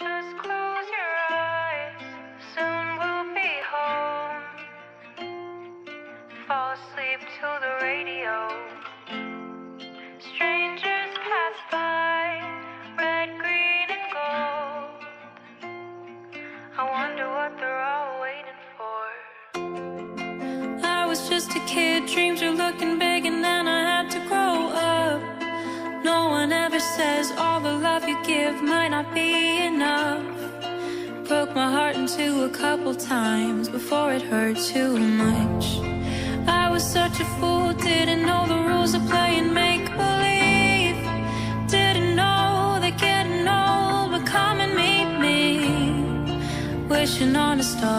Just close your eyes, soon we'll be home. Fall asleep to the radio. Strangers pass by, red, green, and gold. I wonder what they're all waiting for. I was just a kid, dreams were looking big, and then I had to grow up. No one ever says all the love you give might not be enough. Broke my heart in two a couple times before it hurt too much. I was such a fool, didn't know the rules of playing make-believe. Didn't know that getting old would come and meet me. Wishing on a star